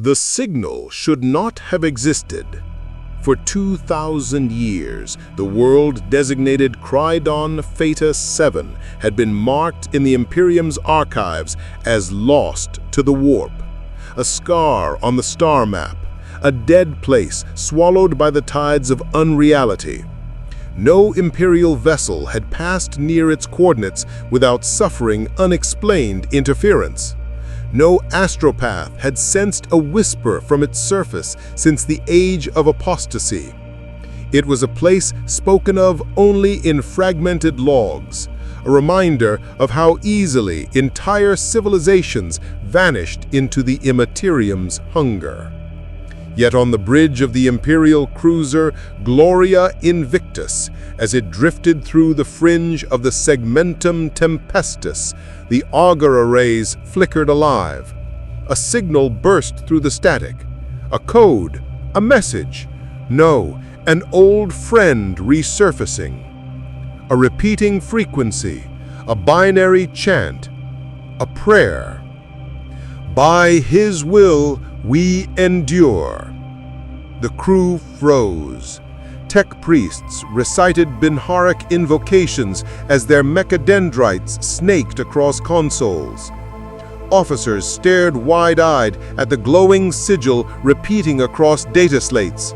The signal should not have existed. For 2,000 years, the world designated Krydon-Theta VII had been marked in the Imperium's archives as lost to the warp. A scar on the star map, a dead place swallowed by the tides of unreality. No Imperial vessel had passed near its coordinates without suffering unexplained interference. No astropath had sensed a whisper from its surface since the age of apostasy. It was a place spoken of only in fragmented logs, a reminder of how easily entire civilizations vanished into the Imperium's hunger. Yet on the bridge of the Imperial cruiser Gloria Invictus, as it drifted through the fringe of the Segmentum Tempestus, the auger arrays flickered alive. A signal burst through the static. A code, a message. No, an old friend resurfacing. A repeating frequency, a binary chant, a prayer. By His will, we endure. The crew froze. Tech priests recited Binharic invocations as their mechadendrites snaked across consoles. Officers stared wide-eyed at the glowing sigil repeating across data slates.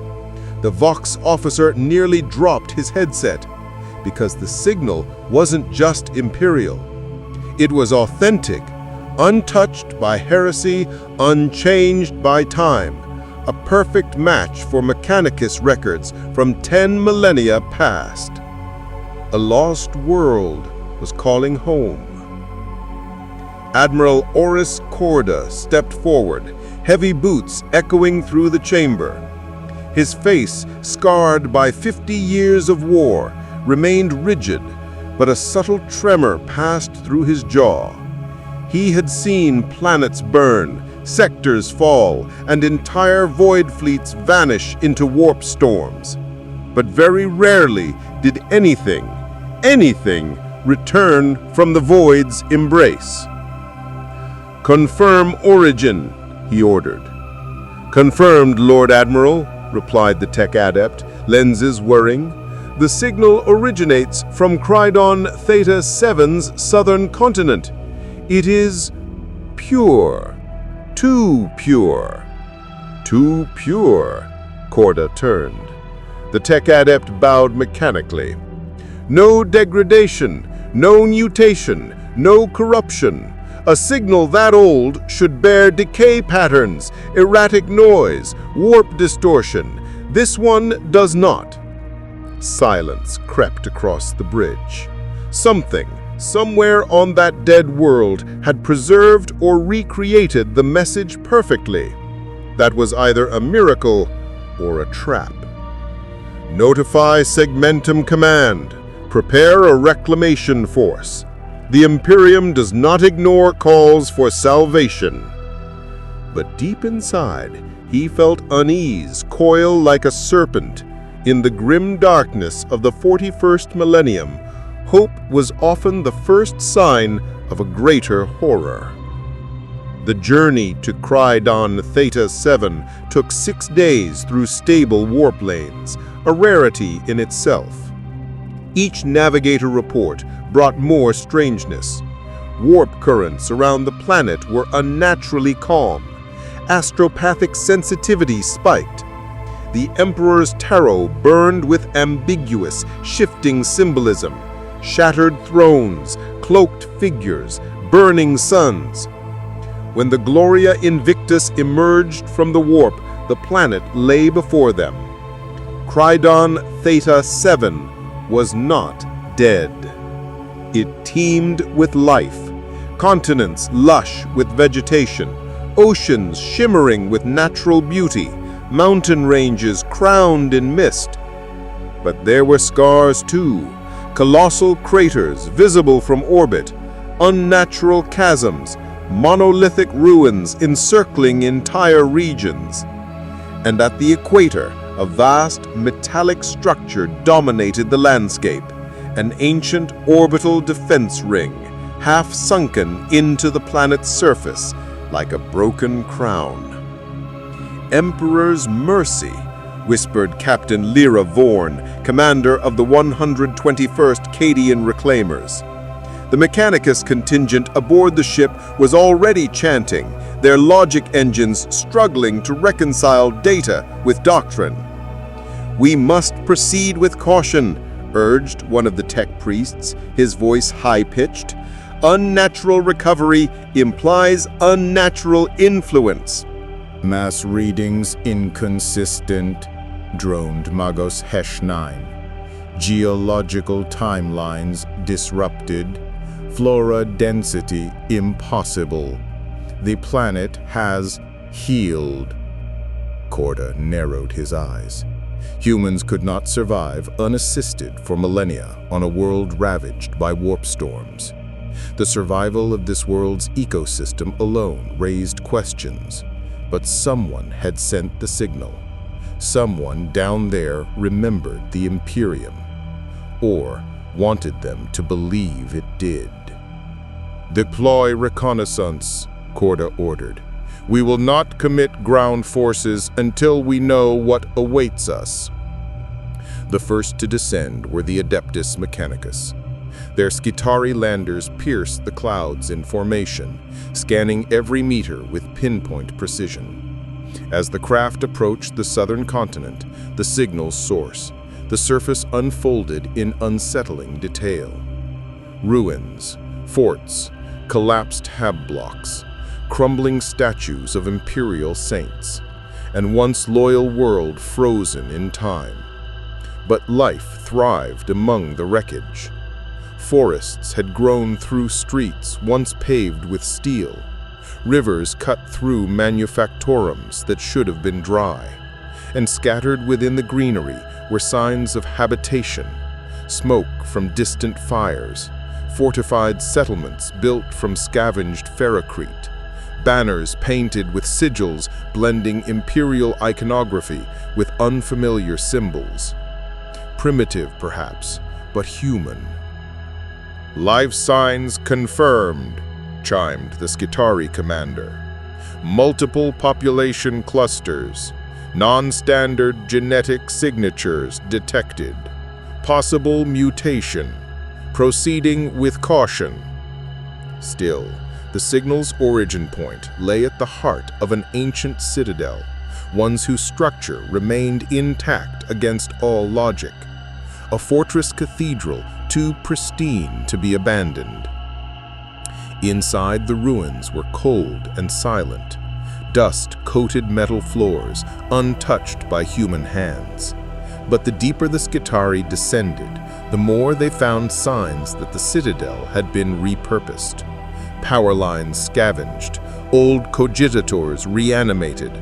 The Vox officer nearly dropped his headset, because the signal wasn't just Imperial. It was authentic, untouched by heresy, unchanged by time, a perfect match for Mechanicus records from 10 millennia past. A lost world was calling home. Admiral Oris Corda stepped forward, heavy boots echoing through the chamber. His face, scarred by 50 years of war, remained rigid, but a subtle tremor passed through his jaw. He had seen planets burn, sectors fall, and entire void fleets vanish into warp storms. But very rarely did anything return from the void's embrace. "Confirm origin," he ordered. "Confirmed, Lord Admiral," replied the tech adept, lenses whirring. "The signal originates from Krydon-Theta VII's southern continent. It is pure. Too pure." "Too pure," Corda turned. The tech adept bowed mechanically. "No degradation, no mutation, no corruption. A signal that old should bear decay patterns, erratic noise, warp distortion. This one does not." Silence crept across the bridge. Something, somewhere on that dead world, had preserved or recreated the message perfectly. That was either a miracle or a trap. "Notify Segmentum Command. Prepare a reclamation force. The Imperium does not ignore calls for salvation." But deep inside, he felt unease coil like a serpent. In the grim darkness of the 41st millennium, hope was often the first sign of a greater horror. The journey to Krydon-Theta VII took 6 days through stable warp lanes, a rarity in itself. Each navigator report brought more strangeness. Warp currents around the planet were unnaturally calm. Astropathic sensitivity spiked. The Emperor's tarot burned with ambiguous, shifting symbolism. Shattered thrones, cloaked figures, burning suns. When the Gloria Invictus emerged from the warp, the planet lay before them. Krydon-Theta VII was not dead. It teemed with life, continents lush with vegetation, oceans shimmering with natural beauty, mountain ranges crowned in mist. But there were scars too, colossal craters visible from orbit, unnatural chasms, monolithic ruins encircling entire regions. And at the equator, a vast metallic structure dominated the landscape, an ancient orbital defense ring, half sunken into the planet's surface like a broken crown. Emperor's mercy, whispered Captain Lyra Vorn, commander of the 121st Cadian Reclaimers. The Mechanicus contingent aboard the ship was already chanting, their logic engines struggling to reconcile data with doctrine. "We must proceed with caution," urged one of the tech priests, his voice high-pitched. "Unnatural recovery implies unnatural influence." "Mass readings inconsistent," droned Magos Hesh 9. "Geological timelines disrupted. Flora density impossible. The planet has healed." Korda narrowed his eyes. Humans could not survive unassisted for millennia on a world ravaged by warp storms. The survival of this world's ecosystem alone raised questions, but someone had sent the signal. Someone down there remembered the Imperium, or wanted them to believe it did. "Deploy reconnaissance," Korda ordered. "We will not commit ground forces until we know what awaits us." The first to descend were the Adeptus Mechanicus. Their Skitarii landers pierced the clouds in formation, scanning every meter with pinpoint precision. As the craft approached the southern continent, the signal's source, the surface unfolded in unsettling detail. Ruins, forts, collapsed hab blocks, crumbling statues of Imperial saints, and once loyal world frozen in time. But life thrived among the wreckage. Forests had grown through streets once paved with steel. Rivers cut through manufactorums that should have been dry. And scattered within the greenery were signs of habitation, smoke from distant fires, fortified settlements built from scavenged ferrocrete, banners painted with sigils blending Imperial iconography with unfamiliar symbols. Primitive, perhaps, but human. "Life signs confirmed," chimed the Skitarii commander. "Multiple population clusters, non-standard genetic signatures detected. Possible mutation. Proceeding with caution." Still, the signal's origin point lay at the heart of an ancient citadel, one whose structure remained intact against all logic. A fortress cathedral too pristine to be abandoned. Inside, the ruins were cold and silent, dust-coated metal floors untouched by human hands. But the deeper the Skitarii descended, the more they found signs that the citadel had been repurposed. Power lines scavenged, old cogitators reanimated,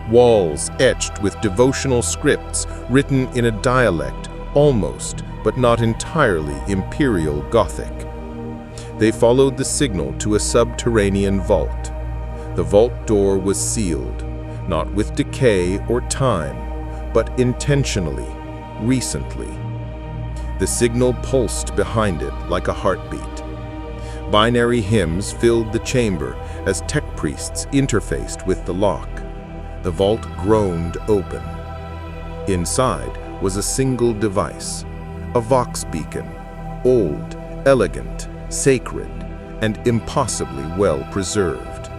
walls etched with devotional scripts written in a dialect almost, but not entirely, Imperial Gothic. They followed the signal to a subterranean vault. The vault door was sealed, not with decay or time, but intentionally, recently. The signal pulsed behind it like a heartbeat. Binary hymns filled the chamber as tech priests interfaced with the lock. The vault groaned open. Inside was a single device, a vox beacon, old, elegant, sacred, and impossibly well preserved.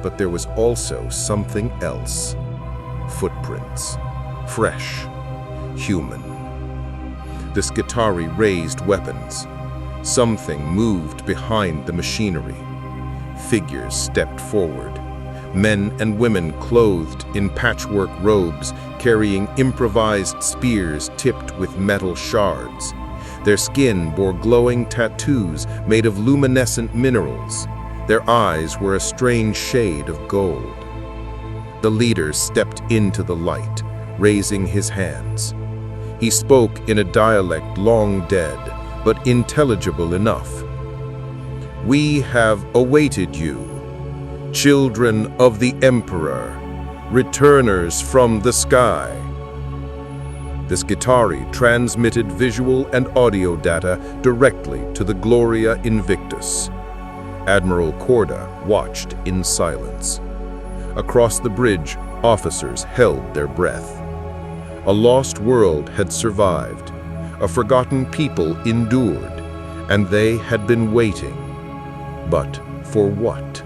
But there was also something else. Footprints, fresh, human. The Skitarii raised weapons. Something moved behind the machinery. Figures stepped forward. Men and women clothed in patchwork robes, carrying improvised spears tipped with metal shards. Their skin bore glowing tattoos made of luminescent minerals. Their eyes were a strange shade of gold. The leader stepped into the light, raising his hands. He spoke in a dialect long dead, but intelligible enough. "We have awaited you, children of the Emperor, returners from the sky." The Skitarii transmitted visual and audio data directly to the Gloria Invictus. Admiral Korda watched in silence. Across the bridge, officers held their breath. A lost world had survived. A forgotten people endured, and they had been waiting. But for what?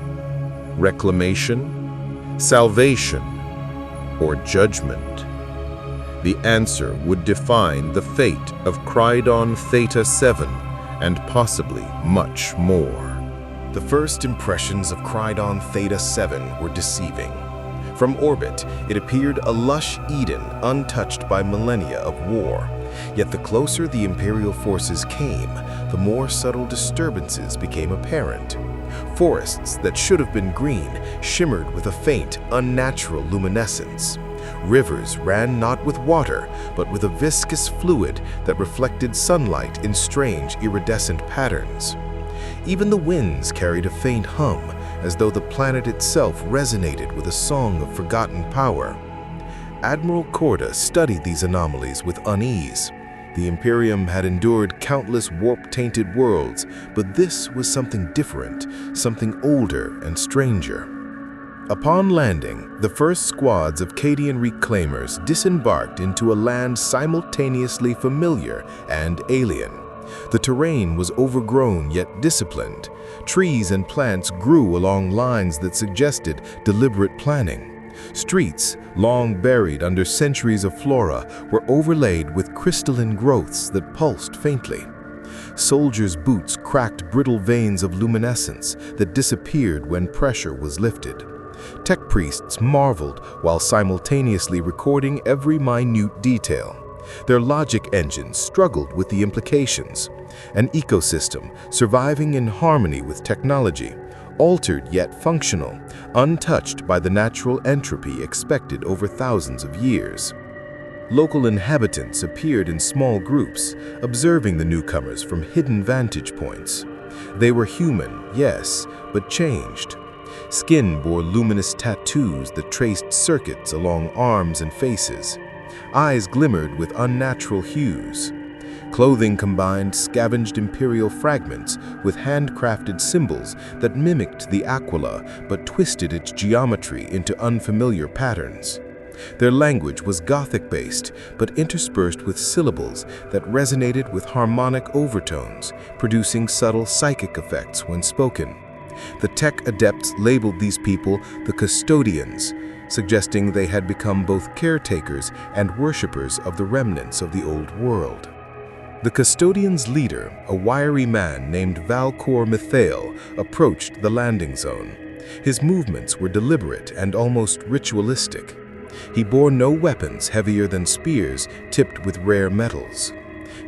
Reclamation? Salvation? Or judgment? The answer would define the fate of Krydon-Theta VII and possibly much more. The first impressions of Krydon-Theta VII were deceiving. From orbit, it appeared a lush Eden untouched by millennia of war. Yet the closer the Imperial forces came, the more subtle disturbances became apparent. Forests that should have been green shimmered with a faint, unnatural luminescence. Rivers ran not with water, but with a viscous fluid that reflected sunlight in strange, iridescent patterns. Even the winds carried a faint hum, as though the planet itself resonated with a song of forgotten power. Admiral Korda studied these anomalies with unease. The Imperium had endured countless warp-tainted worlds, but this was something different, something older and stranger. Upon landing, the first squads of Cadian reclaimers disembarked into a land simultaneously familiar and alien. The terrain was overgrown yet disciplined. Trees and plants grew along lines that suggested deliberate planning. Streets, long buried under centuries of flora, were overlaid with crystalline growths that pulsed faintly. Soldiers' boots cracked brittle veins of luminescence that disappeared when pressure was lifted. Tech priests marveled while simultaneously recording every minute detail. Their logic engines struggled with the implications. An ecosystem surviving in harmony with technology, altered yet functional, untouched by the natural entropy expected over thousands of years. Local inhabitants appeared in small groups, observing the newcomers from hidden vantage points. They were human, yes, but changed. Skin bore luminous tattoos that traced circuits along arms and faces. Eyes glimmered with unnatural hues. Clothing combined scavenged Imperial fragments with handcrafted symbols that mimicked the aquila but twisted its geometry into unfamiliar patterns. Their language was Gothic-based, but interspersed with syllables that resonated with harmonic overtones, producing subtle psychic effects when spoken. The tech adepts labeled these people the Custodians, suggesting they had become both caretakers and worshippers of the remnants of the old world. The Custodians' leader, a wiry man named Valkor Mithael, approached the landing zone. His movements were deliberate and almost ritualistic. He bore no weapons heavier than spears tipped with rare metals.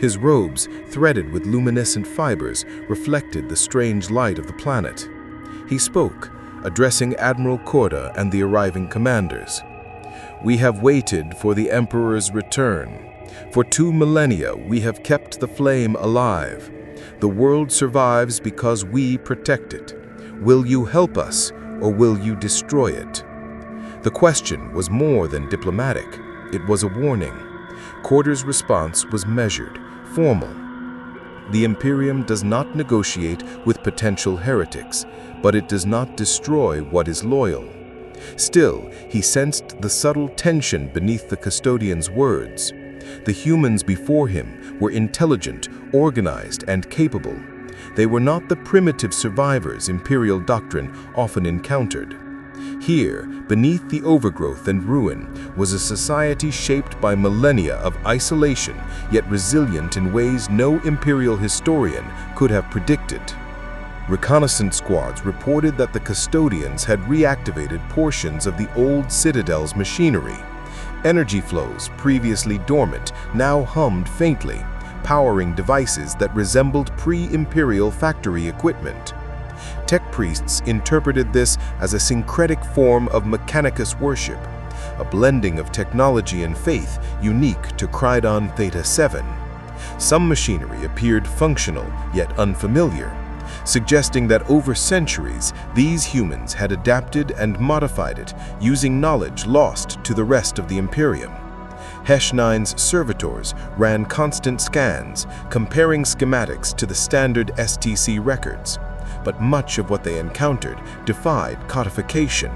His robes, threaded with luminescent fibers, reflected the strange light of the planet. He spoke, addressing Admiral Korda and the arriving commanders. "We have waited for the Emperor's return. For 2 millennia, we have kept the flame alive. The world survives because we protect it. Will you help us, or will you destroy it?" The question was more than diplomatic. It was a warning. Korda's response was measured, formal. The Imperium does not negotiate with potential heretics, but it does not destroy what is loyal. Still, he sensed the subtle tension beneath the Custodians' words. The humans before him were intelligent, organized, and capable. They were not the primitive survivors Imperial doctrine often encountered. Here, beneath the overgrowth and ruin, was a society shaped by millennia of isolation, yet resilient in ways no Imperial historian could have predicted. Reconnaissance squads reported that the Custodians had reactivated portions of the old Citadel's machinery. Energy flows, previously dormant, now hummed faintly, powering devices that resembled pre-Imperial factory equipment. Tech priests interpreted this as a syncretic form of Mechanicus worship, a blending of technology and faith unique to Krydon-Theta VII. Some machinery appeared functional yet unfamiliar, suggesting that over centuries, these humans had adapted and modified it, using knowledge lost to the rest of the Imperium. Hesh-9's servitors ran constant scans, comparing schematics to the standard STC records, but much of what they encountered defied codification.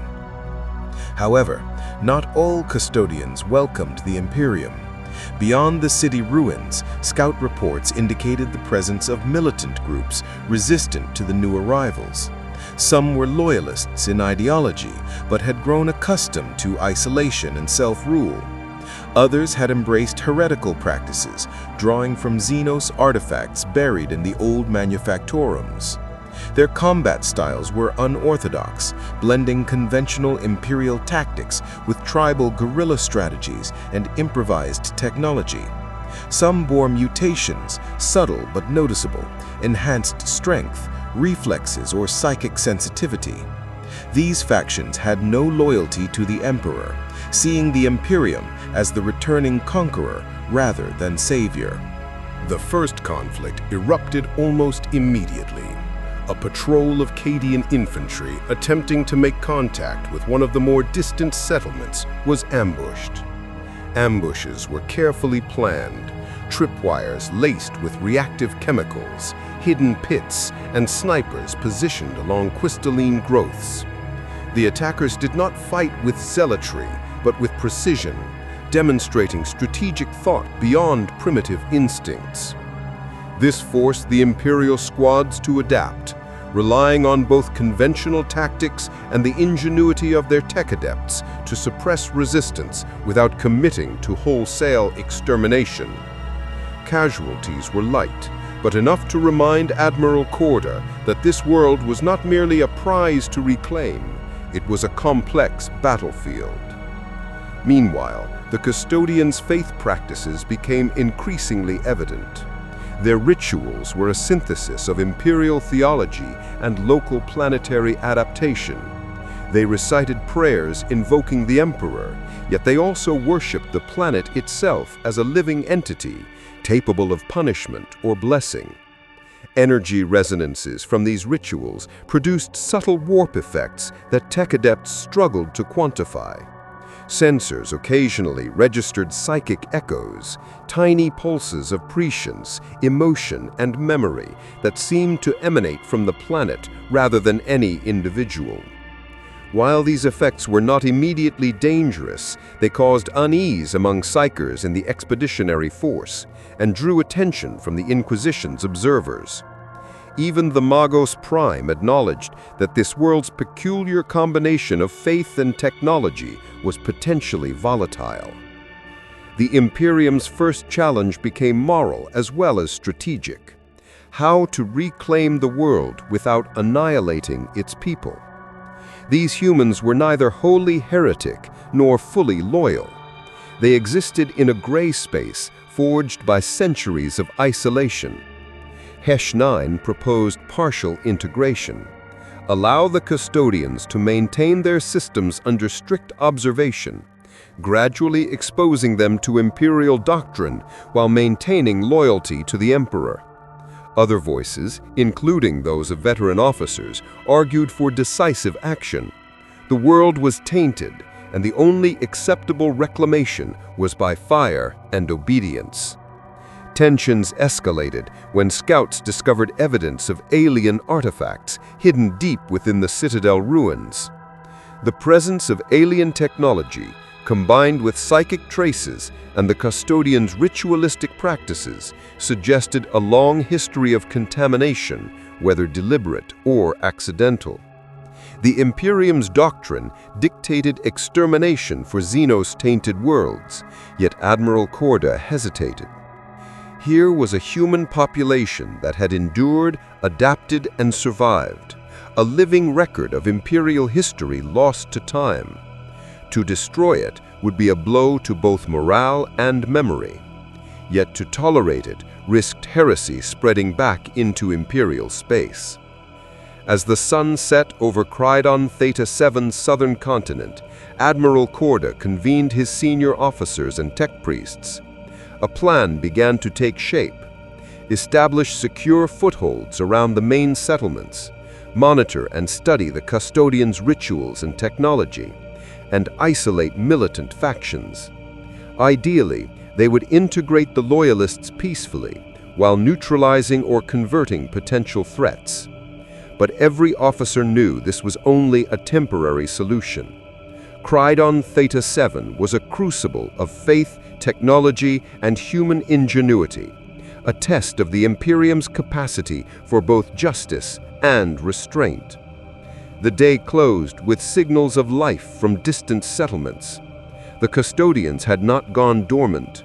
However, not all Custodians welcomed the Imperium. Beyond the city ruins, scout reports indicated the presence of militant groups resistant to the new arrivals. Some were loyalists in ideology, but had grown accustomed to isolation and self-rule. Others had embraced heretical practices, drawing from xenos artifacts buried in the old manufactorums. Their combat styles were unorthodox, blending conventional Imperial tactics with tribal guerrilla strategies and improvised technology. Some bore mutations, subtle but noticeable, enhanced strength, reflexes, or psychic sensitivity. These factions had no loyalty to the Emperor, seeing the Imperium as the returning conqueror rather than savior. The first conflict erupted almost immediately. A patrol of Cadian infantry attempting to make contact with one of the more distant settlements was ambushed. Ambushes were carefully planned, tripwires laced with reactive chemicals, hidden pits, and snipers positioned along crystalline growths. The attackers did not fight with zealotry, but with precision, demonstrating strategic thought beyond primitive instincts. This forced the Imperial squads to adapt, relying on both conventional tactics and the ingenuity of their tech adepts to suppress resistance without committing to wholesale extermination. Casualties were light, but enough to remind Admiral Korda that this world was not merely a prize to reclaim, it was a complex battlefield. Meanwhile, the Custodians' faith practices became increasingly evident. Their rituals were a synthesis of Imperial theology and local planetary adaptation. They recited prayers invoking the Emperor, yet they also worshipped the planet itself as a living entity, capable of punishment or blessing. Energy resonances from these rituals produced subtle warp effects that tech adepts struggled to quantify. Sensors occasionally registered psychic echoes, tiny pulses of prescience, emotion, and memory that seemed to emanate from the planet rather than any individual. While these effects were not immediately dangerous, they caused unease among psychers in the expeditionary force and drew attention from the Inquisition's observers. Even the Magos Prime acknowledged that this world's peculiar combination of faith and technology was potentially volatile. The Imperium's first challenge became moral as well as strategic: how to reclaim the world without annihilating its people. These humans were neither wholly heretic nor fully loyal. They existed in a gray space forged by centuries of isolation. Hesh 9 proposed partial integration. Allow the Custodians to maintain their systems under strict observation, gradually exposing them to Imperial doctrine while maintaining loyalty to the Emperor. Other voices, including those of veteran officers, argued for decisive action. The world was tainted, and the only acceptable reclamation was by fire and obedience. Tensions escalated when scouts discovered evidence of alien artifacts hidden deep within the Citadel ruins. The presence of alien technology, combined with psychic traces and the Custodians' ritualistic practices, suggested a long history of contamination, whether deliberate or accidental. The Imperium's doctrine dictated extermination for xenos-tainted worlds, yet Admiral Korda hesitated. Here was a human population that had endured, adapted, and survived, a living record of Imperial history lost to time. To destroy it would be a blow to both morale and memory. Yet to tolerate it risked heresy spreading back into Imperial space. As the sun set over Krydon-Theta VII's southern continent, Admiral Korda convened his senior officers and tech priests. A plan began to take shape: establish secure footholds around the main settlements, monitor and study the Custodians' rituals and technology, and isolate militant factions. Ideally, they would integrate the Loyalists peacefully, while neutralizing or converting potential threats. But every officer knew this was only a temporary solution. Krydon-Theta VII was a crucible of faith, technology, and human ingenuity, a test of the Imperium's capacity for both justice and restraint. The day closed with signals of life from distant settlements. The Custodians had not gone dormant.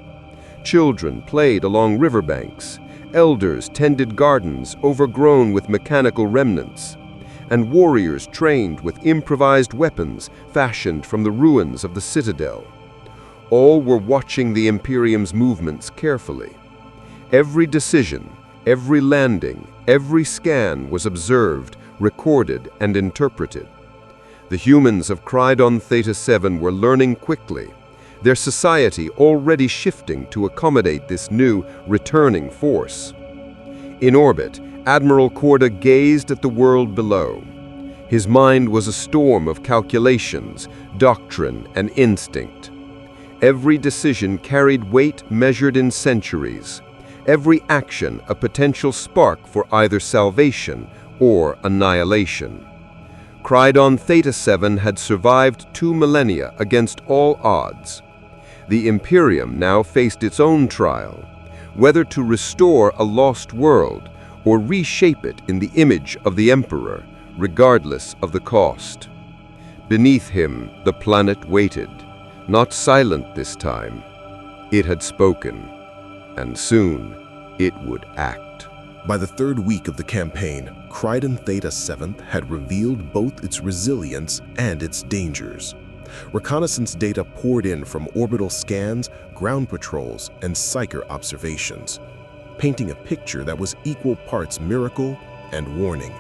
Children played along riverbanks, elders tended gardens overgrown with mechanical remnants, and warriors trained with improvised weapons fashioned from the ruins of the citadel. All were watching the Imperium's movements carefully. Every decision, every landing, every scan was observed, recorded, and interpreted. The humans of Krydon-Theta VII were learning quickly, their society already shifting to accommodate this new, returning force. In orbit, Admiral Korda gazed at the world below. His mind was a storm of calculations, doctrine, and instinct. Every decision carried weight measured in centuries. Every action a potential spark for either salvation or annihilation. Krydon-Theta VII had survived 2 millennia against all odds. The Imperium now faced its own trial, whether to restore a lost world or reshape it in the image of the Emperor, regardless of the cost. Beneath him, the planet waited, not silent this time. It had spoken, and soon it would act. By the 3rd week of the campaign, Krydon-Theta VII had revealed both its resilience and its dangers. Reconnaissance data poured in from orbital scans, ground patrols, and psyker observations, painting a picture that was equal parts miracle and warning.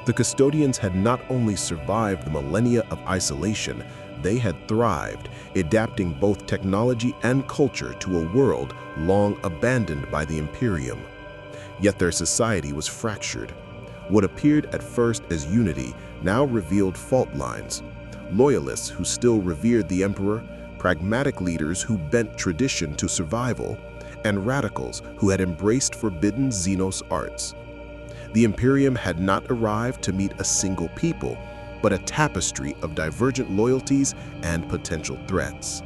The Custodians had not only survived the millennia of isolation, they had thrived, adapting both technology and culture to a world long abandoned by the Imperium. Yet their society was fractured. What appeared at first as unity now revealed fault lines. Loyalists who still revered the Emperor, pragmatic leaders who bent tradition to survival, and radicals who had embraced forbidden xenos arts. The Imperium had not arrived to meet a single people, but a tapestry of divergent loyalties and potential threats.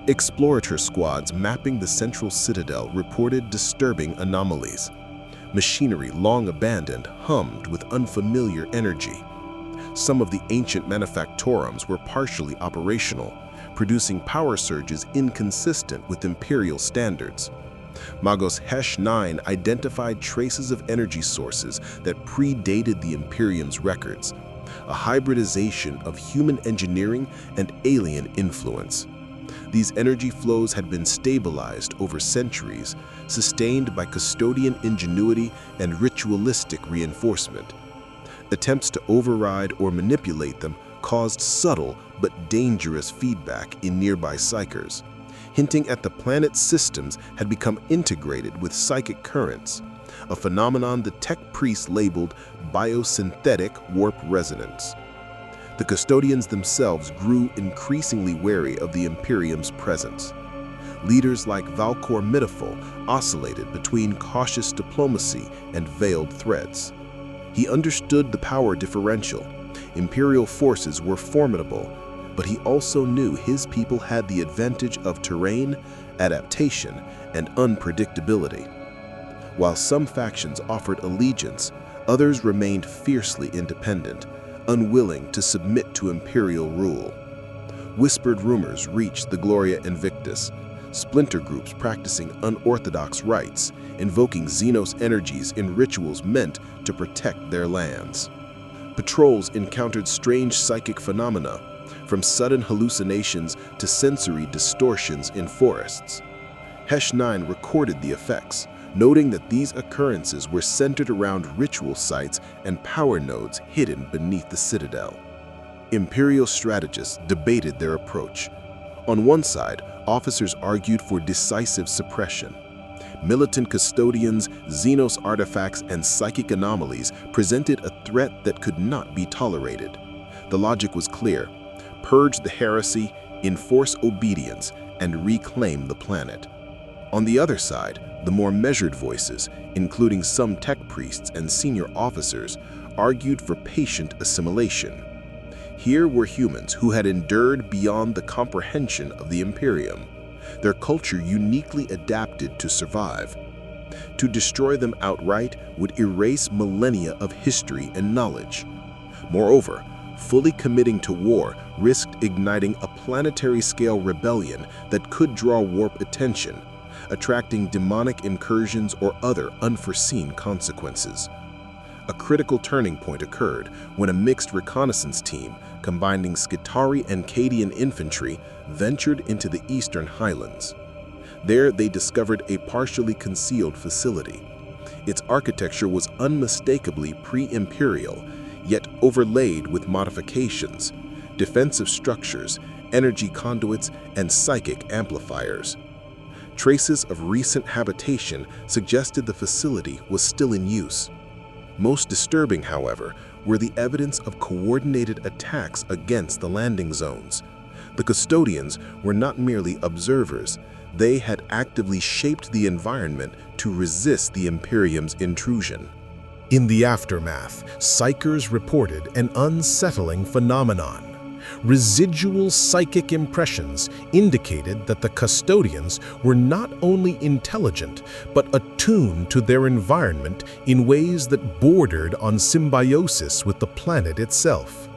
Explorator squads mapping the central citadel reported disturbing anomalies. Machinery long abandoned hummed with unfamiliar energy. Some of the ancient manufactorums were partially operational, producing power surges inconsistent with Imperial standards. Magos Hesh 9 identified traces of energy sources that predated the Imperium's records, a hybridization of human engineering and alien influence. These energy flows had been stabilized over centuries, sustained by custodian ingenuity and ritualistic reinforcement. Attempts to override or manipulate them caused subtle but dangerous feedback in nearby psychers, hinting at the planet's systems had become integrated with psychic currents, a phenomenon the tech priests labeled biosynthetic warp resonance. The Custodians themselves grew increasingly wary of the Imperium's presence. Leaders like Valkor Midaful oscillated between cautious diplomacy and veiled threats. He understood the power differential. Imperial forces were formidable, but he also knew his people had the advantage of terrain, adaptation, and unpredictability. While some factions offered allegiance, others remained fiercely independent, unwilling to submit to Imperial rule. Whispered rumors reached the Gloria Invictus, splinter groups practicing unorthodox rites, invoking xenos energies in rituals meant to protect their lands. Patrols encountered strange psychic phenomena, from sudden hallucinations to sensory distortions in forests. Hesh 9 recorded the effects, noting that these occurrences were centered around ritual sites and power nodes hidden beneath the citadel. Imperial strategists debated their approach. On one side, officers argued for decisive suppression. Militant custodians, xenos artifacts, and psychic anomalies presented a threat that could not be tolerated. The logic was clear: purge the heresy, enforce obedience, and reclaim the planet. On the other side, the more measured voices, including some tech priests and senior officers, argued for patient assimilation. Here were humans who had endured beyond the comprehension of the Imperium, their culture uniquely adapted to survive. To destroy them outright would erase millennia of history and knowledge. Moreover, fully committing to war risked igniting a planetary-scale rebellion that could draw warp attention, attracting demonic incursions or other unforeseen consequences. A critical turning point occurred when a mixed reconnaissance team, combining Skitarii and Cadian infantry, ventured into the eastern highlands. There they discovered a partially concealed facility. Its architecture was unmistakably pre-Imperial, yet overlaid with modifications, defensive structures, energy conduits, and psychic amplifiers. Traces of recent habitation suggested the facility was still in use. Most disturbing, however, were the evidence of coordinated attacks against the landing zones. The Custodians were not merely observers, they had actively shaped the environment to resist the Imperium's intrusion. In the aftermath, psychers reported an unsettling phenomenon. Residual psychic impressions indicated that the Custodians were not only intelligent, but attuned to their environment in ways that bordered on symbiosis with the planet itself.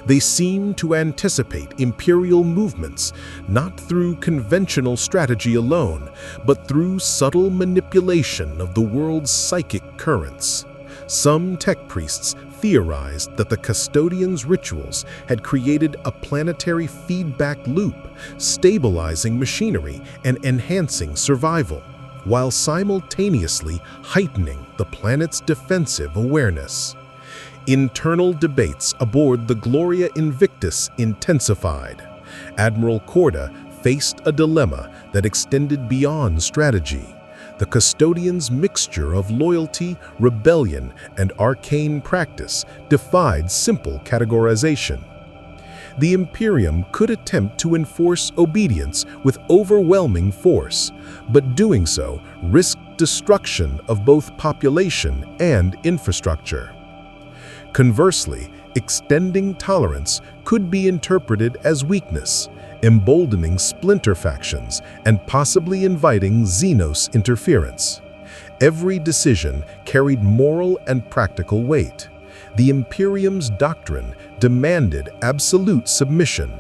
They seemed to anticipate Imperial movements, not through conventional strategy alone, but through subtle manipulation of the world's psychic currents. Some tech priests theorized that the Custodians' rituals had created a planetary feedback loop, stabilizing machinery and enhancing survival, while simultaneously heightening the planet's defensive awareness. Internal debates aboard the Gloria Invictus intensified. Admiral Korda faced a dilemma that extended beyond strategy. The Custodians' mixture of loyalty, rebellion, and arcane practice defied simple categorization. The Imperium could attempt to enforce obedience with overwhelming force, but doing so risked destruction of both population and infrastructure. Conversely, extending tolerance could be interpreted as weakness, emboldening splinter factions and possibly inviting xenos interference. Every decision carried moral and practical weight. The Imperium's doctrine demanded absolute submission,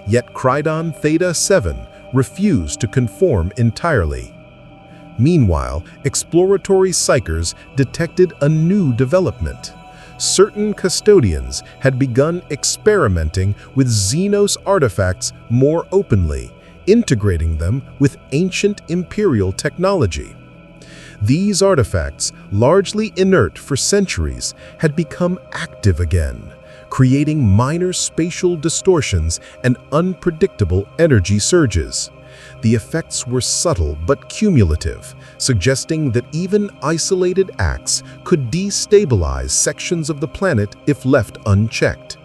yet Krydon-Theta VII refused to conform entirely. Meanwhile, exploratory psychers detected a new development. Certain Custodians had begun experimenting with xenos artifacts more openly, integrating them with ancient Imperial technology. These artifacts, largely inert for centuries, had become active again, creating minor spatial distortions and unpredictable energy surges. The effects were subtle but cumulative, suggesting that even isolated acts could destabilize sections of the planet if left unchecked.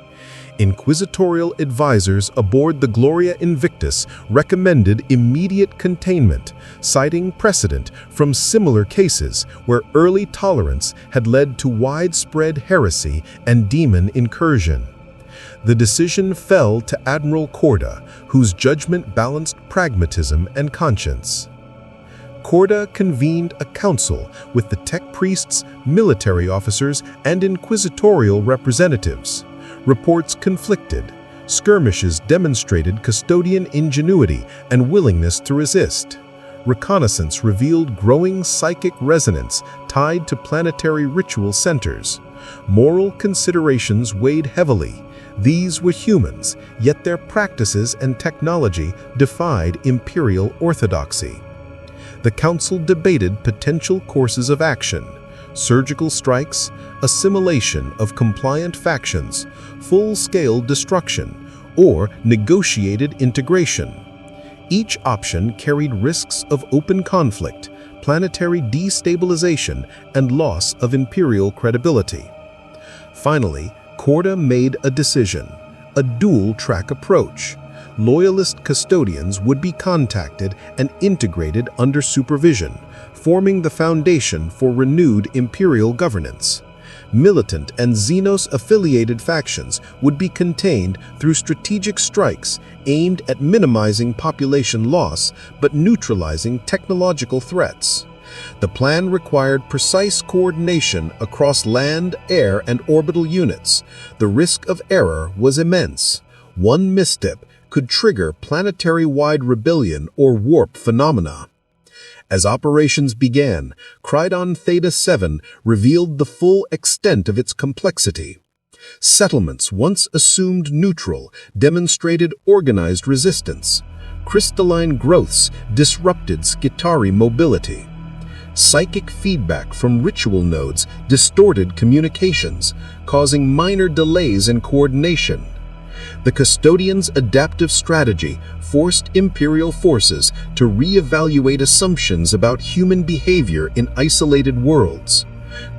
Inquisitorial advisors aboard the Gloria Invictus recommended immediate containment, citing precedent from similar cases where early tolerance had led to widespread heresy and demon incursion. The decision fell to Admiral Korda, whose judgment balanced pragmatism and conscience. Korda convened a council with the tech priests, military officers, and inquisitorial representatives. Reports conflicted. Skirmishes demonstrated Custodian ingenuity and willingness to resist. Reconnaissance revealed growing psychic resonance tied to planetary ritual centers. Moral considerations weighed heavily. These were humans, yet their practices and technology defied Imperial orthodoxy. The Council debated potential courses of action: surgical strikes, assimilation of compliant factions, full-scale destruction, or negotiated integration. Each option carried risks of open conflict, planetary destabilization, and loss of Imperial credibility. Finally, Korda made a decision: a dual-track approach. Loyalist Custodians would be contacted and integrated under supervision, forming the foundation for renewed Imperial governance. militant and xenos-affiliated factions would be contained through strategic strikes aimed at minimizing population loss but neutralizing technological threats. The plan required precise coordination across land, air, and orbital units. The risk of error was immense. One misstep could trigger planetary-wide rebellion or warp phenomena. As operations began, Krydon-Theta VII revealed the full extent of its complexity. Settlements once assumed neutral demonstrated organized resistance. Crystalline growths disrupted Skitarii mobility. Psychic feedback from ritual nodes distorted communications, causing minor delays in coordination. The Custodians' adaptive strategy forced Imperial forces to re-evaluate assumptions about human behavior in isolated worlds.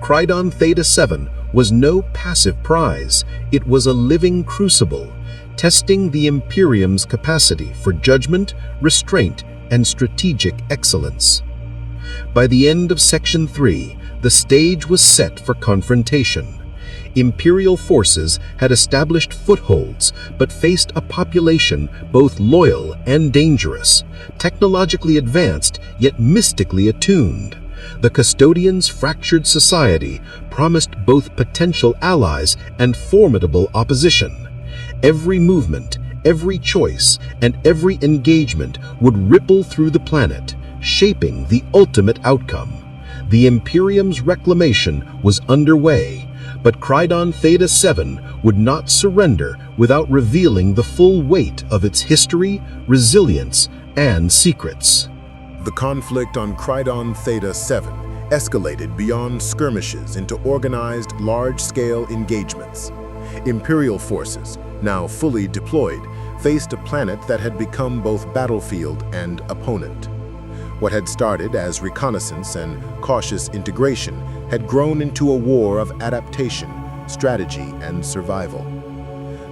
Krydon-Theta VII was no passive prize, it was a living crucible, testing the Imperium's capacity for judgment, restraint, and strategic excellence. By the end of Section 3, the stage was set for confrontation. Imperial forces had established footholds but faced a population both loyal and dangerous, technologically advanced yet mystically attuned. The Custodians' fractured society promised both potential allies and formidable opposition. Every movement, every choice, and every engagement would ripple through the planet, shaping the ultimate outcome. The Imperium's reclamation was underway, but Krydon-Theta VII would not surrender without revealing the full weight of its history, resilience, and secrets. The conflict on Krydon-Theta VII escalated beyond skirmishes into organized, large-scale engagements. Imperial forces, now fully deployed, faced a planet that had become both battlefield and opponent. What had started as reconnaissance and cautious integration had grown into a war of adaptation, strategy, and survival.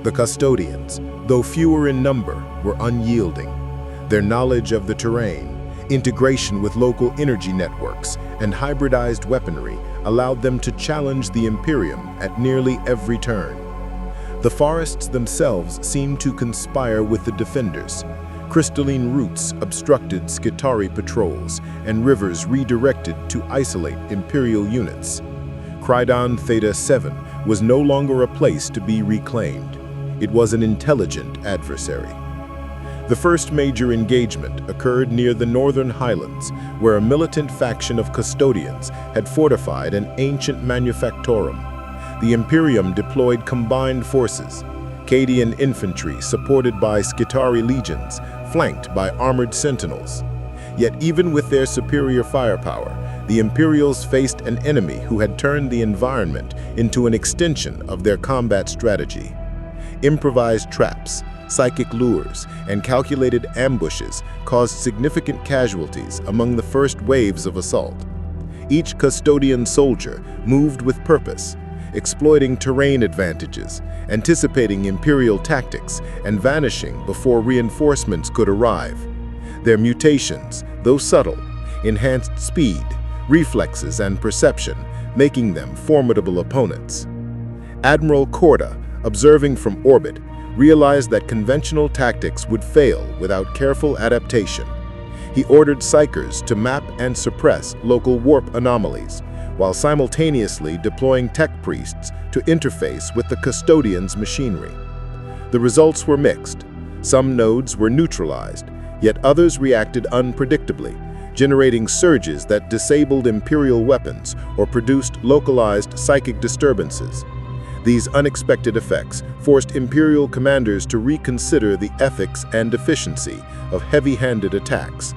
The Custodians, though fewer in number, were unyielding. Their knowledge of the terrain, integration with local energy networks, and hybridized weaponry allowed them to challenge the Imperium at nearly every turn. The forests themselves seemed to conspire with the defenders. Crystalline roots obstructed Skitarii patrols, and rivers redirected to isolate Imperial units. Krydon-Theta VII was no longer a place to be reclaimed. It was an intelligent adversary. The first major engagement occurred near the northern highlands, where a militant faction of Custodians had fortified an ancient manufactorum. The Imperium deployed combined forces, Cadian infantry supported by Skitarii legions, flanked by armored sentinels. Yet even with their superior firepower, the Imperials faced an enemy who had turned the environment into an extension of their combat strategy. Improvised traps, psychic lures, and calculated ambushes caused significant casualties among the first waves of assault. Each Custodian soldier moved with purpose, exploiting terrain advantages, anticipating Imperial tactics, and vanishing before reinforcements could arrive. Their mutations, though subtle, enhanced speed, reflexes, and perception, making them formidable opponents. Admiral Corda, observing from orbit, realized that conventional tactics would fail without careful adaptation. He ordered psychers to map and suppress local warp anomalies, while simultaneously deploying tech priests to interface with the Custodians' machinery. The results were mixed. Some nodes were neutralized, yet others reacted unpredictably, generating surges that disabled Imperial weapons or produced localized psychic disturbances. These unexpected effects forced Imperial commanders to reconsider the ethics and efficiency of heavy-handed attacks.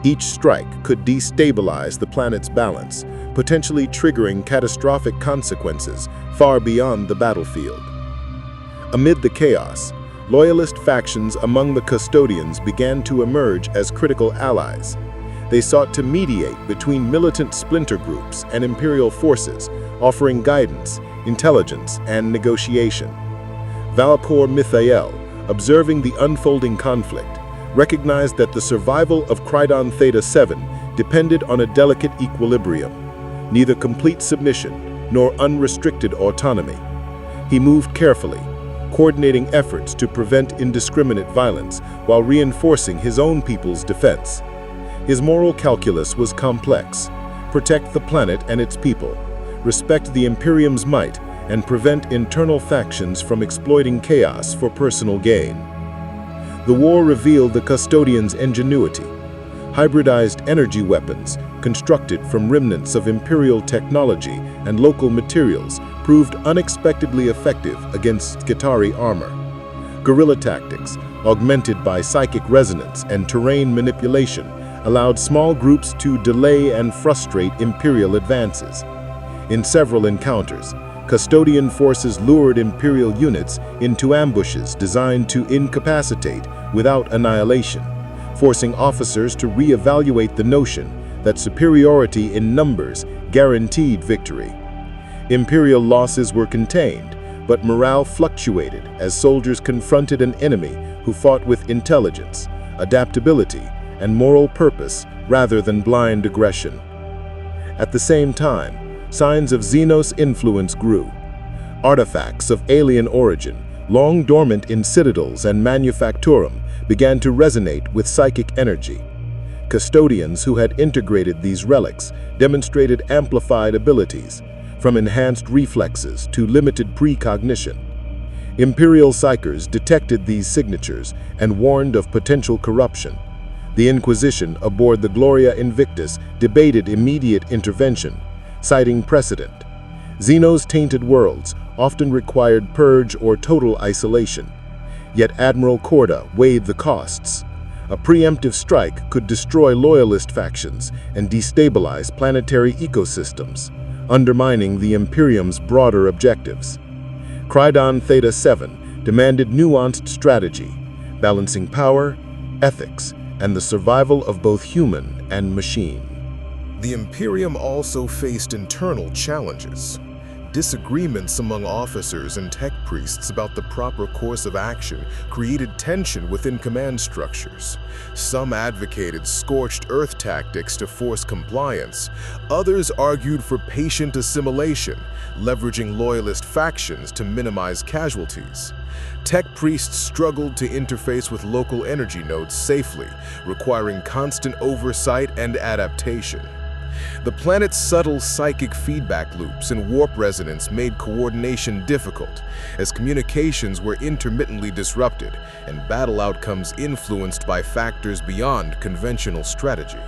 Each strike could destabilize the planet's balance, potentially triggering catastrophic consequences far beyond the battlefield. Amid the chaos, loyalist factions among the Custodians began to emerge as critical allies. They sought to mediate between militant splinter groups and Imperial forces, offering guidance, intelligence, and negotiation. Valpor Mithael, observing the unfolding conflict, recognized that the survival of Krydon-Theta VII depended on a delicate equilibrium. Neither complete submission nor unrestricted autonomy. He moved carefully, coordinating efforts to prevent indiscriminate violence while reinforcing his own people's defense. His moral calculus was complex: protect the planet and its people, respect the Imperium's might, and prevent internal factions from exploiting chaos for personal gain. The war revealed the Custodians' ingenuity. Hybridized energy weapons, constructed from remnants of Imperial technology and local materials, proved unexpectedly effective against Skitarii armor. Guerrilla tactics, augmented by psychic resonance and terrain manipulation, allowed small groups to delay and frustrate Imperial advances. In several encounters, Custodian forces lured Imperial units into ambushes designed to incapacitate without annihilation, forcing officers to re-evaluate the notion that superiority in numbers guaranteed victory. Imperial losses were contained, but morale fluctuated as soldiers confronted an enemy who fought with intelligence, adaptability, and moral purpose rather than blind aggression. At the same time, signs of xenos influence grew. Artifacts of alien origin, long dormant in citadels and manufactorum, began to resonate with psychic energy. Custodians who had integrated these relics demonstrated amplified abilities, from enhanced reflexes to limited precognition. Imperial psychers detected these signatures and warned of potential corruption. The Inquisition aboard the Gloria Invictus debated immediate intervention, citing precedent. Xenos' tainted worlds often required purge or total isolation. Yet Admiral Corda weighed the costs. A preemptive strike could destroy loyalist factions and destabilize planetary ecosystems, undermining the Imperium's broader objectives. Krydon-Theta VII demanded nuanced strategy, balancing power, ethics, and the survival of both human and machine. The Imperium also faced internal challenges. Disagreements among officers and tech priests about the proper course of action created tension within command structures. Some advocated scorched earth tactics to force compliance. Others argued for patient assimilation, leveraging loyalist factions to minimize casualties. Tech priests struggled to interface with local energy nodes safely, requiring constant oversight and adaptation. The planet's subtle psychic feedback loops and warp resonance made coordination difficult, as communications were intermittently disrupted and battle outcomes influenced by factors beyond conventional strategy.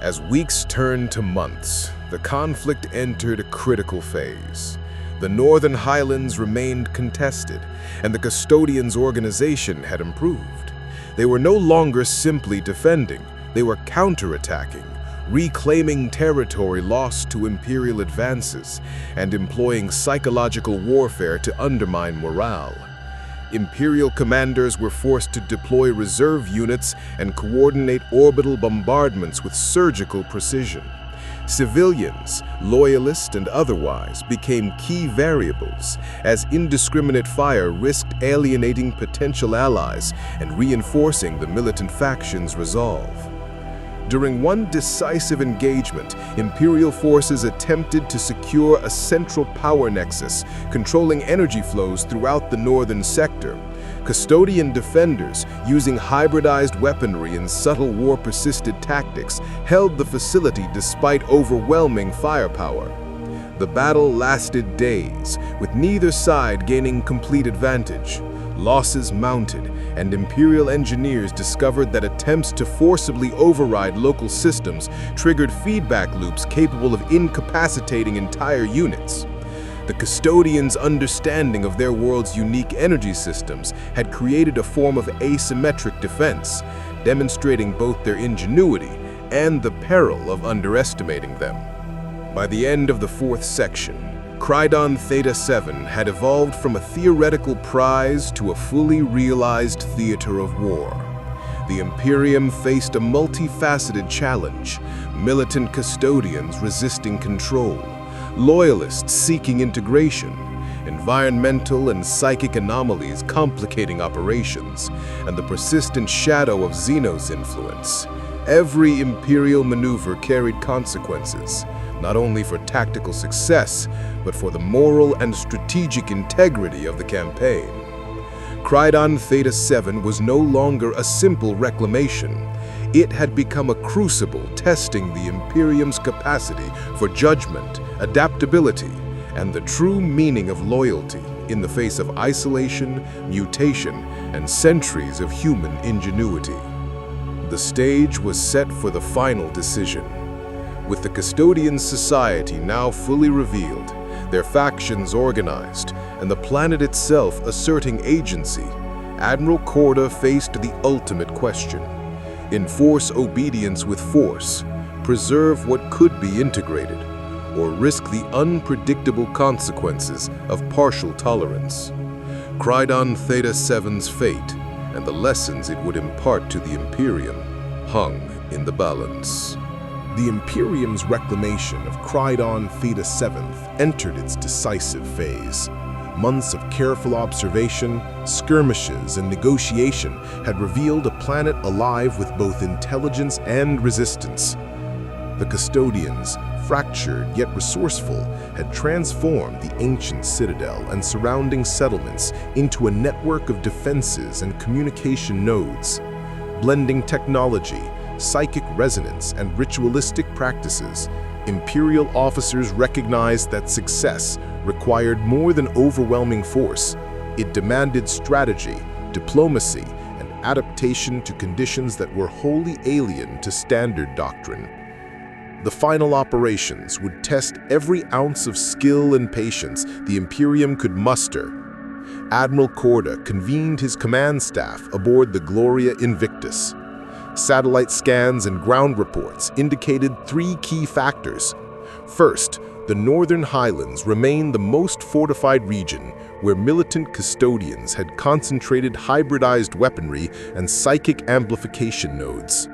As weeks turned to months, the conflict entered a critical phase. The Northern Highlands remained contested, and the Custodians' organization had improved. They were no longer simply defending, they were counterattacking, reclaiming territory lost to Imperial advances and employing psychological warfare to undermine morale. Imperial commanders were forced to deploy reserve units and coordinate orbital bombardments with surgical precision. Civilians, loyalist and otherwise, became key variables as indiscriminate fire risked alienating potential allies and reinforcing the militant factions' resolve. During one decisive engagement, Imperial forces attempted to secure a central power nexus, controlling energy flows throughout the northern sector. Custodian defenders, using hybridized weaponry and subtle war-persisted tactics, held the facility despite overwhelming firepower. The battle lasted days, with neither side gaining complete advantage. Losses mounted, and Imperial engineers discovered that attempts to forcibly override local systems triggered feedback loops capable of incapacitating entire units. The Custodians' understanding of their world's unique energy systems had created a form of asymmetric defense, demonstrating both their ingenuity and the peril of underestimating them. By the end of the fourth section, Krydon-Theta VII had evolved from a theoretical prize to a fully realized theater of war. The Imperium faced a multifaceted challenge: militant Custodians resisting control, loyalists seeking integration, environmental and psychic anomalies complicating operations, and the persistent shadow of xenos influence. Every Imperial maneuver carried consequences, not only for tactical success, but for the moral and strategic integrity of the campaign. Krydon-Theta VII was no longer a simple reclamation. It had become a crucible testing the Imperium's capacity for judgment, adaptability, and the true meaning of loyalty in the face of isolation, mutation, and centuries of human ingenuity. The stage was set for the final decision. With the Custodians' society now fully revealed, their factions organized, and the planet itself asserting agency, Admiral Korda faced the ultimate question. Enforce obedience with force, preserve what could be integrated, or risk the unpredictable consequences of partial tolerance. Krydon-Theta VII's fate and the lessons it would impart to the Imperium hung in the balance. The Imperium's reclamation of Krydon-Theta VII entered its decisive phase. Months of careful observation, skirmishes, and negotiation had revealed a planet alive with both intelligence and resistance. The Custodians, fractured yet resourceful, had transformed the ancient citadel and surrounding settlements into a network of defenses and communication nodes. Blending technology, psychic resonance, and ritualistic practices, Imperial officers recognized that success required more than overwhelming force. It demanded strategy, diplomacy, and adaptation to conditions that were wholly alien to standard doctrine. The final operations would test every ounce of skill and patience the Imperium could muster. Admiral Korda convened his command staff aboard the Gloria Invictus. Satellite scans and ground reports indicated three key factors. First, the Northern Highlands remained the most fortified region where militant Custodians had concentrated hybridized weaponry and psychic amplification nodes.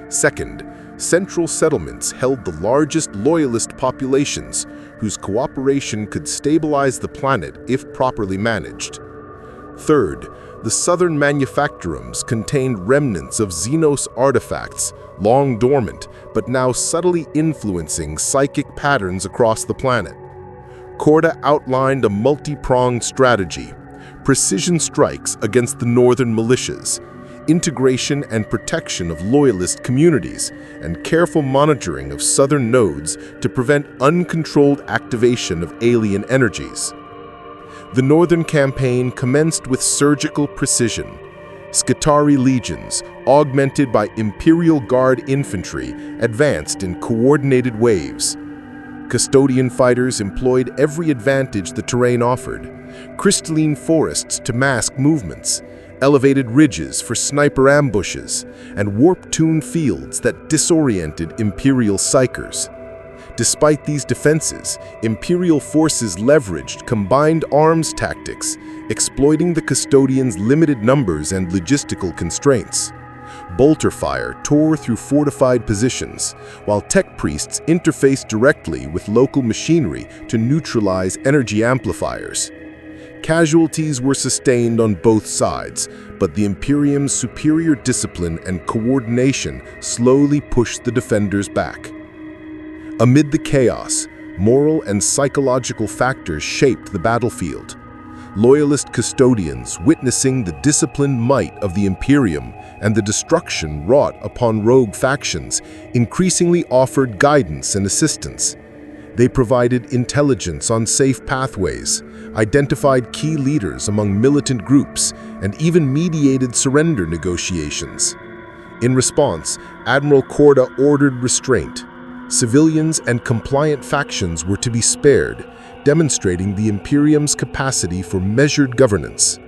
Second, central settlements held the largest loyalist populations, whose cooperation could stabilize the planet if properly managed. Third, the southern manufactorums contained remnants of xenos artifacts, long dormant, but now subtly influencing psychic patterns across the planet. Korda outlined a multi-pronged strategy: precision strikes against the northern militias, integration and protection of loyalist communities, and careful monitoring of southern nodes to prevent uncontrolled activation of alien energies. The Northern Campaign commenced with surgical precision. Skitarii legions, augmented by Imperial Guard infantry, advanced in coordinated waves. Custodian fighters employed every advantage the terrain offered: crystalline forests to mask movements, elevated ridges for sniper ambushes, and warp-tuned fields that disoriented Imperial psychers. Despite these defenses, Imperial forces leveraged combined arms tactics, exploiting the Custodians' limited numbers and logistical constraints. Bolter fire tore through fortified positions, while tech priests interfaced directly with local machinery to neutralize energy amplifiers. Casualties were sustained on both sides, but the Imperium's superior discipline and coordination slowly pushed the defenders back. Amid the chaos, moral and psychological factors shaped the battlefield. Loyalist Custodians, witnessing the disciplined might of the Imperium and the destruction wrought upon rogue factions, increasingly offered guidance and assistance. They provided intelligence on safe pathways, identified key leaders among militant groups, and even mediated surrender negotiations. In response, Admiral Korda ordered restraint. Civilians and compliant factions were to be spared, demonstrating the Imperium's capacity for measured governance.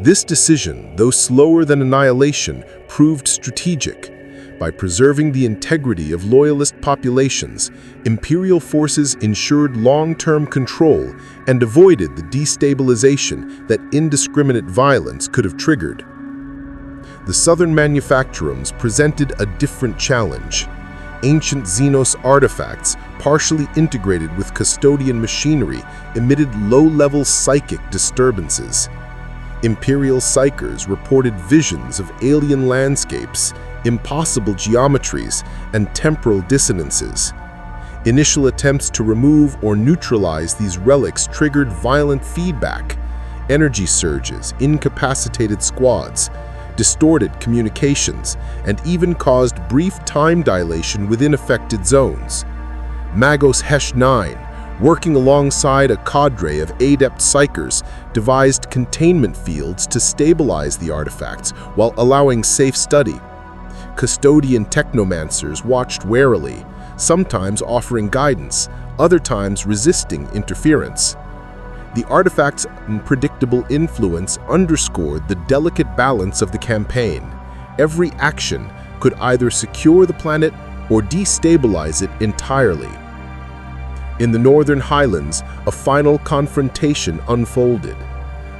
This decision, though slower than annihilation, proved strategic. By preserving the integrity of loyalist populations, Imperial forces ensured long-term control and avoided the destabilization that indiscriminate violence could have triggered. The southern manufactorums presented a different challenge. Ancient xenos artifacts, partially integrated with Custodian machinery, emitted low-level psychic disturbances. Imperial psychers reported visions of alien landscapes, impossible geometries, and temporal dissonances. Initial attempts to remove or neutralize these relics triggered violent feedback, energy surges, incapacitated squads, distorted communications, and even caused brief time dilation within affected zones. Magos Hesh-9, working alongside a cadre of adept psychers, devised containment fields to stabilize the artifacts while allowing safe study. Custodian technomancers watched warily, sometimes offering guidance, other times resisting interference. The artifact's unpredictable influence underscored the delicate balance of the campaign. Every action could either secure the planet or destabilize it entirely. In the Northern Highlands, a final confrontation unfolded.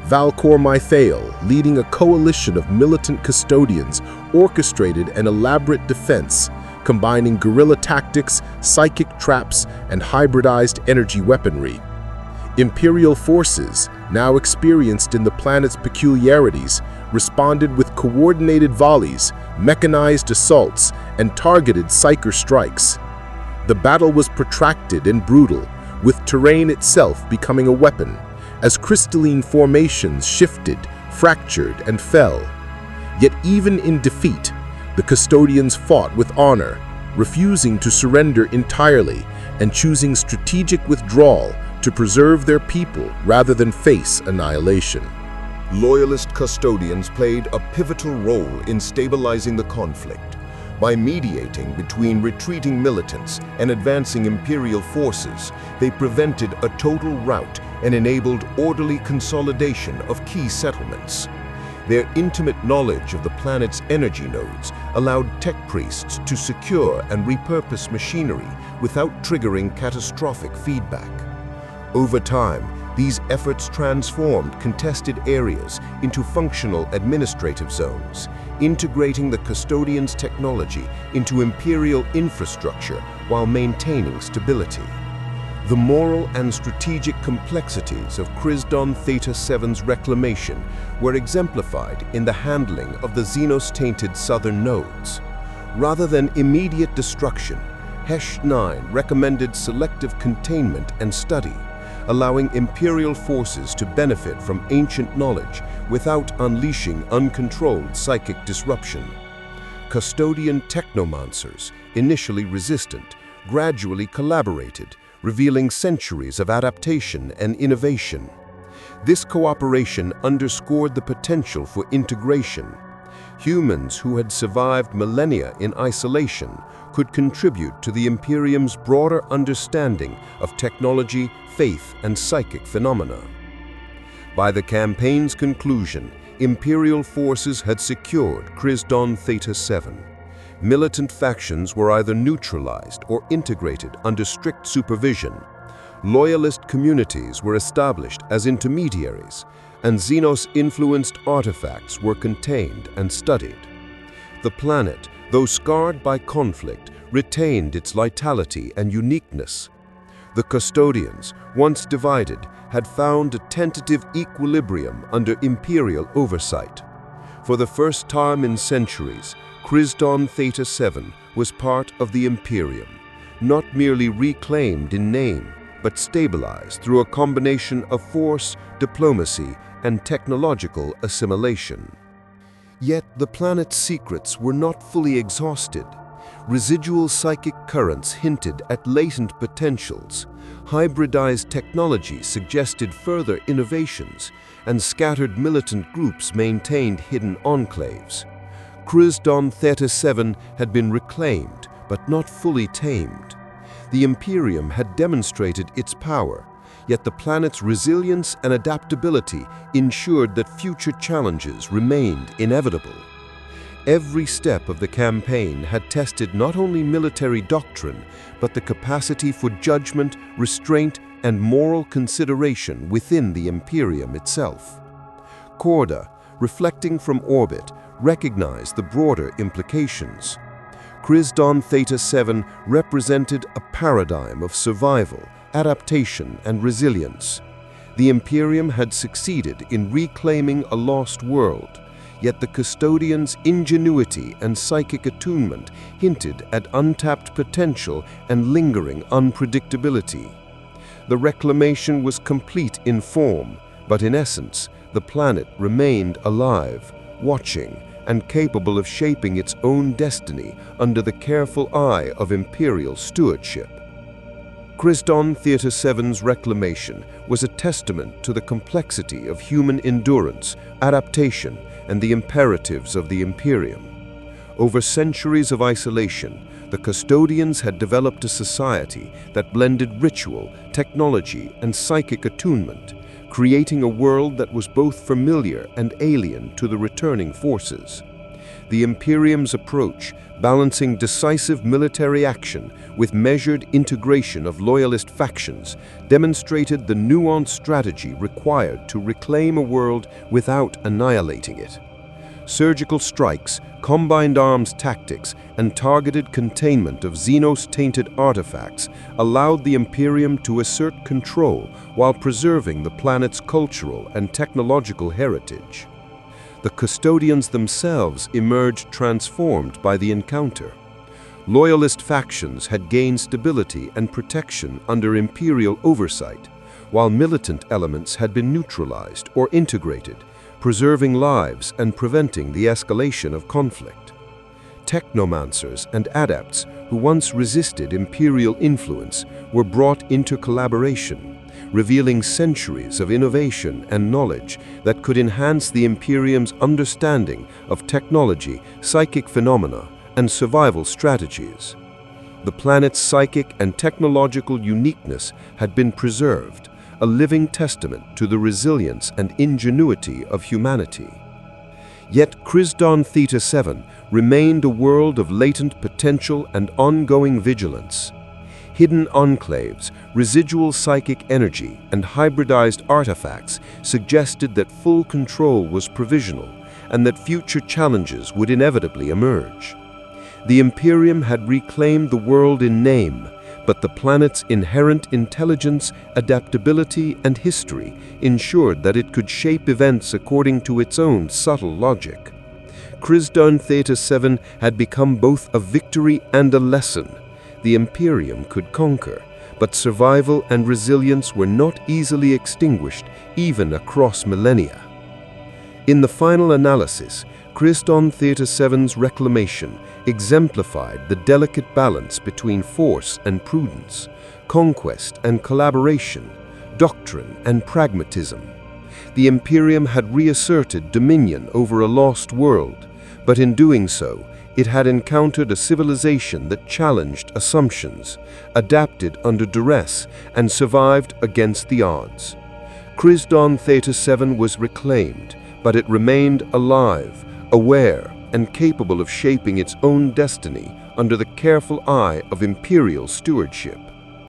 Valcor Mythael, leading a coalition of militant custodians, orchestrated an elaborate defense, combining guerrilla tactics, psychic traps, and hybridized energy weaponry. Imperial forces, now experienced in the planet's peculiarities, responded with coordinated volleys, mechanized assaults, and targeted psyker strikes. The battle was protracted and brutal, with terrain itself becoming a weapon, as crystalline formations shifted, fractured, and fell. Yet even in defeat, the Custodians fought with honor, refusing to surrender entirely and choosing strategic withdrawal to preserve their people rather than face annihilation. Loyalist Custodians played a pivotal role in stabilizing the conflict. By mediating between retreating militants and advancing Imperial forces, they prevented a total rout and enabled orderly consolidation of key settlements. Their intimate knowledge of the planet's energy nodes allowed tech priests to secure and repurpose machinery without triggering catastrophic feedback. Over time, these efforts transformed contested areas into functional administrative zones, integrating the Custodians' technology into Imperial infrastructure while maintaining stability. The moral and strategic complexities of Krydon-Theta VII's reclamation were exemplified in the handling of the xenos-tainted southern nodes. Rather than immediate destruction, Hesh-9 recommended selective containment and study, allowing Imperial forces to benefit from ancient knowledge without unleashing uncontrolled psychic disruption. Custodian technomancers, initially resistant, gradually collaborated, revealing centuries of adaptation and innovation. This cooperation underscored the potential for integration. Humans who had survived millennia in isolation could contribute to the Imperium's broader understanding of technology, faith, and psychic phenomena. By the campaign's conclusion, Imperial forces had secured Krydon-Theta VII. Militant factions were either neutralized or integrated under strict supervision. Loyalist communities were established as intermediaries, and xenos-influenced artifacts were contained and studied. The planet, though scarred by conflict, retained its vitality and uniqueness. The Custodians, once divided, had found a tentative equilibrium under Imperial oversight. For the first time in centuries, Krydon-Theta VII was part of the Imperium, not merely reclaimed in name, but stabilized through a combination of force, diplomacy, and technological assimilation. Yet the planet's secrets were not fully exhausted. Residual psychic currents hinted at latent potentials, hybridized technology suggested further innovations, and scattered militant groups maintained hidden enclaves. Krydon-Theta VII had been reclaimed, but not fully tamed. The Imperium had demonstrated its power, yet the planet's resilience and adaptability ensured that future challenges remained inevitable. Every step of the campaign had tested not only military doctrine, but the capacity for judgment, restraint, and moral consideration within the Imperium itself. Corda, reflecting from orbit, recognized the broader implications. Krydon-Theta VII represented a paradigm of survival, adaptation, and resilience. The Imperium had succeeded in reclaiming a lost world, yet the Custodians' ingenuity and psychic attunement hinted at untapped potential and lingering unpredictability. The reclamation was complete in form, but in essence, the planet remained alive, watching, and capable of shaping its own destiny under the careful eye of Imperial stewardship. Krydon-Theta VII's reclamation was a testament to the complexity of human endurance, adaptation, and the imperatives of the Imperium. Over centuries of isolation, the Custodians had developed a society that blended ritual, technology, and psychic attunement, creating a world that was both familiar and alien to the returning forces. The Imperium's approach, balancing decisive military action with measured integration of loyalist factions, demonstrated the nuanced strategy required to reclaim a world without annihilating it. Surgical strikes, combined arms tactics, and targeted containment of xenos-tainted artifacts allowed the Imperium to assert control while preserving the planet's cultural and technological heritage. The Custodians themselves emerged transformed by the encounter. Loyalist factions had gained stability and protection under Imperial oversight, while militant elements had been neutralized or integrated, preserving lives and preventing the escalation of conflict. Technomancers and adepts who once resisted Imperial influence were brought into collaboration, revealing centuries of innovation and knowledge that could enhance the Imperium's understanding of technology, psychic phenomena, and survival strategies. The planet's psychic and technological uniqueness had been preserved, a living testament to the resilience and ingenuity of humanity. Yet Krydon-Theta VII remained a world of latent potential and ongoing vigilance. Hidden enclaves, residual psychic energy, and hybridized artifacts suggested that full control was provisional and that future challenges would inevitably emerge. The Imperium had reclaimed the world in name, but the planet's inherent intelligence, adaptability, and history ensured that it could shape events according to its own subtle logic. Krydon-Theta VII had become both a victory and a lesson. The Imperium could conquer, but survival and resilience were not easily extinguished, even across millennia. In the final analysis, Krydon-Theta VII's reclamation exemplified the delicate balance between force and prudence, conquest and collaboration, doctrine and pragmatism. The Imperium had reasserted dominion over a lost world, but in doing so, it had encountered a civilization that challenged assumptions, adapted under duress, and survived against the odds. Krydon-Theta VII was reclaimed, but it remained alive, aware, and capable of shaping its own destiny under the careful eye of Imperial stewardship.